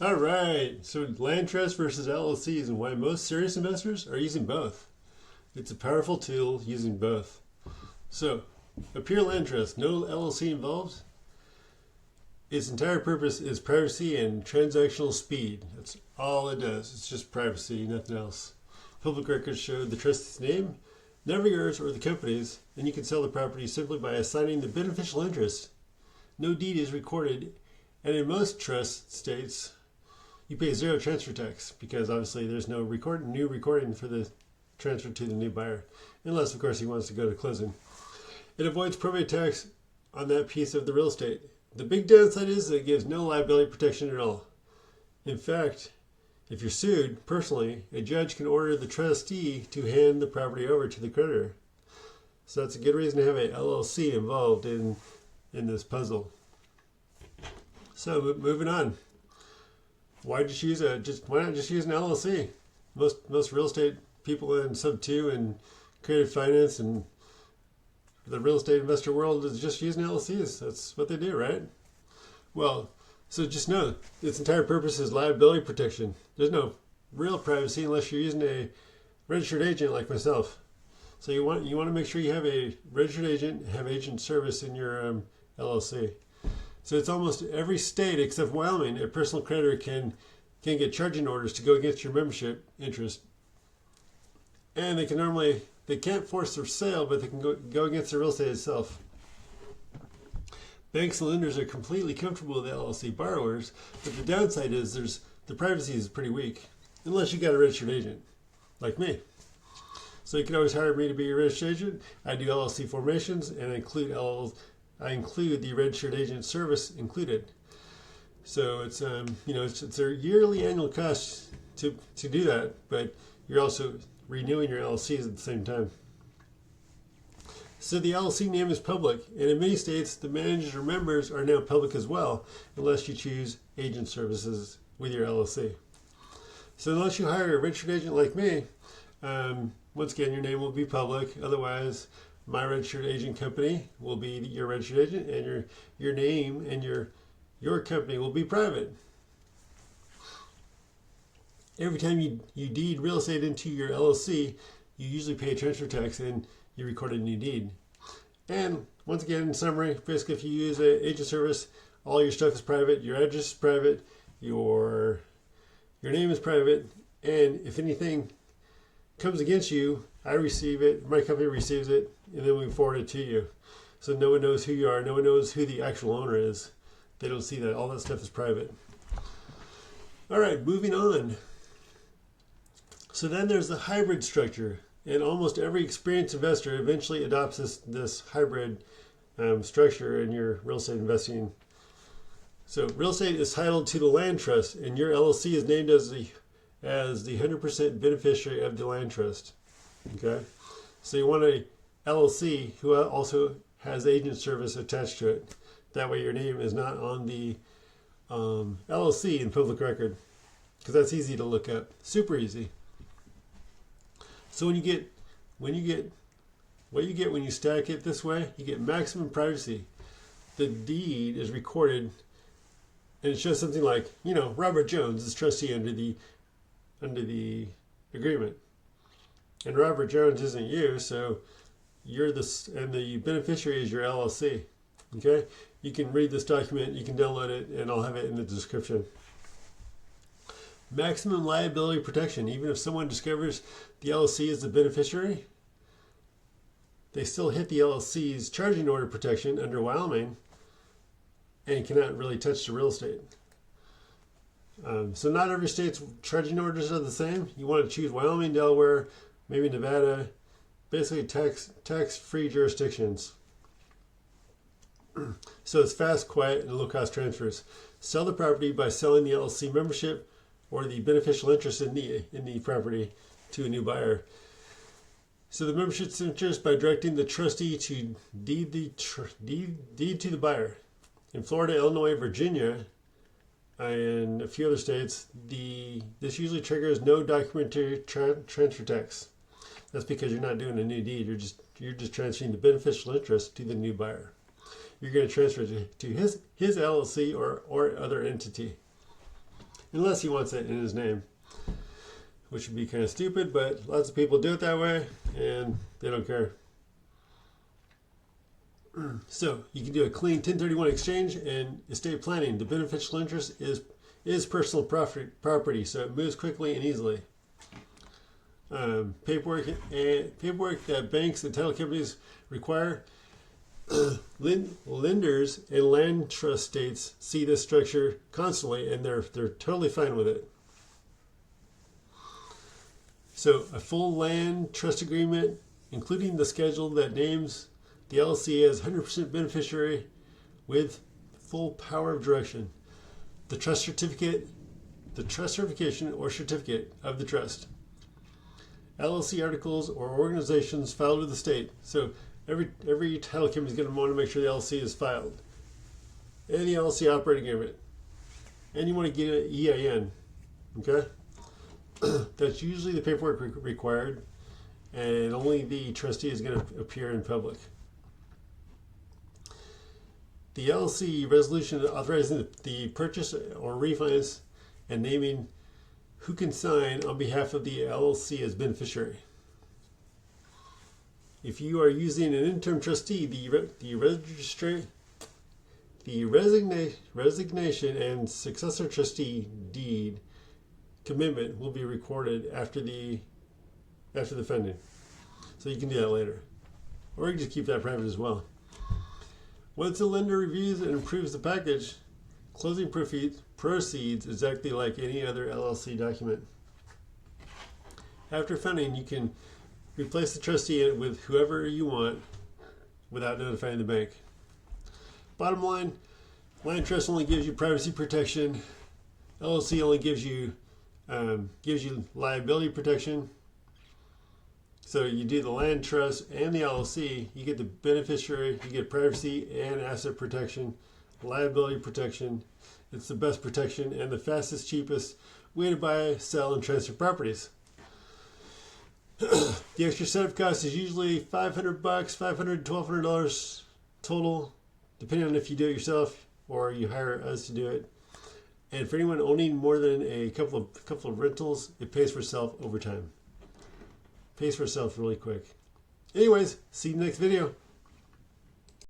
All right, so land trust versus LLCs and why most serious investors are using both. It's a powerful tool using both. So, a pure land trust, no LLC involved. Its entire purpose is privacy and transactional speed. That's all it does. It's just privacy, nothing else. Public records show the trust's name, never yours or the company's, and you can sell the property simply by assigning the beneficial interest. No deed is recorded, and in most trust states, you pay zero transfer tax because obviously there's no new recording for the transfer to the new buyer, unless of course he wants to go to closing. It avoids probate tax on that piece of the real estate. The big downside is that it gives no liability protection at all. In fact, if you're sued personally, a judge can order the trustee to hand the property over to the creditor. So that's a good reason to have a LLC involved in this puzzle. So moving on. Why not just use an LLC? Most real estate people in sub 2 and creative finance and the real estate investor world is just using LLCs. That's what they do, right? Well, so just know its entire purpose is liability protection. There's no real privacy unless you're using a registered agent like myself. So you want to make sure you have a registered agent, have agent service in your LLC. So it's almost every state except Wyoming, a personal creditor can get charging orders to go against your membership interest. And they can't force their sale, but they can go against the real estate itself. Banks and lenders are completely comfortable with LLC borrowers, but the downside is the privacy is pretty weak, unless you got a registered agent, like me. So you can always hire me to be your registered agent. I do LLC formations and I include the registered agent service included. So it's it's a yearly annual cost to do that, but you're also renewing your LLCs at the same time. So the LLC name is public, and in many states, the managers or members are now public as well, unless you choose agent services with your LLC. So unless you hire a registered agent like me, once again, your name will be public. Otherwise, my registered agent company will be your registered agent, and your name and your company will be private. Every time you deed real estate into your LLC, you usually pay transfer tax and you record a new deed. And once again, in summary, basically if you use an agent service, all your stuff is private, your address is private, your name is private, and if anything comes against you, I receive it, my company receives it, and then we forward it to you. So no one knows who you are, no one knows who the actual owner is. They don't see that. All that stuff is private. All right, moving on. So then there's the hybrid structure, and almost every experienced investor eventually adopts this hybrid structure in your real estate investing. So real estate is titled to the land trust, and your LLC is named as the 100% beneficiary of the land trust. Okay, so you want a LLC who also has agent service attached to it. That way your name is not on the LLC in public record, because that's easy to look up, super easy. So when you get what you get when you stack it this way, you get maximum privacy. The deed is recorded, and it shows something like, Robert Jones is trustee under the agreement, and Robert Jones isn't you, so you're and the beneficiary is your LLC. Okay, you can read this document, you can download it, and I'll have it in the description. Maximum liability protection. Even if someone discovers the LLC is the beneficiary, they still hit the LLC's charging order protection under Wyoming and cannot really touch the real estate. So not every state's charging orders are the same. You want to choose Wyoming, Delaware, maybe Nevada, basically tax-free jurisdictions. So it's fast, quiet, and low-cost transfers. Sell the property by selling the LLC membership or the beneficial interest in the property to a new buyer. So the membership's interest by directing the trustee to deed to the buyer. In Florida, Illinois, Virginia, and a few other states, this usually triggers no documentary transfer tax. That's because you're not doing a new deed. You're just transferring the beneficial interest to the new buyer. You're going to transfer it to his LLC or other entity. unless he wants it in his name, which would be kind of stupid, but lots of people do it that way, and they don't care. So you can do a clean 1031 exchange and estate planning. The beneficial interest is personal property, so it moves quickly and easily. Paperwork that banks and title companies require. Lenders and land trust states see this structure constantly, and they're totally fine with it. So a full land trust agreement, including the schedule that names the LLC as 100% beneficiary with full power of direction. The trust certification or certificate of the trust. LLC articles or organizations filed with the state. So every title company is going to want to make sure the LLC is filed. Any LLC operating agreement. And you want to get an EIN. Okay? That's usually the paperwork required, and only the trustee is going to appear in public. The LLC resolution authorizing the purchase or refinance and naming who can sign on behalf of the LLC as beneficiary. If you are using an interim trustee, the resignation and successor trustee deed commitment will be recorded after the funding. So you can do that later. Or you can just keep that private as well. Once the lender reviews and approves the package, closing proceeds exactly like any other LLC document. After funding, you can replace the trustee with whoever you want without notifying the bank. Bottom line, land trust only gives you privacy protection. LLC only gives you liability protection. So you do the land trust and the LLC, you get the beneficiary, you get privacy and asset protection, liability protection. It's the best protection and the fastest, cheapest way to buy, sell, and transfer properties. The extra setup cost is usually $500, $500 to $1,200 total, depending on if you do it yourself or you hire us to do it. And for anyone owning more than a couple of rentals, it pays for itself over time. Pays for itself really quick. Anyways, see you in the next video.